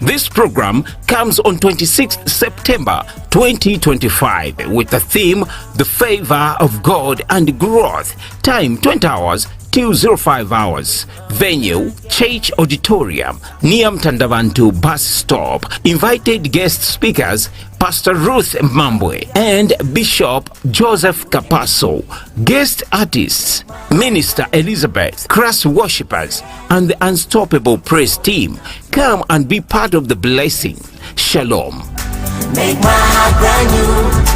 This program comes on 26th September 2025 with the theme The Favor of God and Growth. Time 20 hours, till 05 hours. Venue, Church Auditorium, near Mtandavantu bus stop. Invited guest speakers, Pastor Ruth Mambwe and Bishop Joseph Capasso. Guest artists, Minister Elizabeth, Cross Worshippers, and the Unstoppable Praise Team. Come and be part of the blessing. Shalom. Make my heart brand new.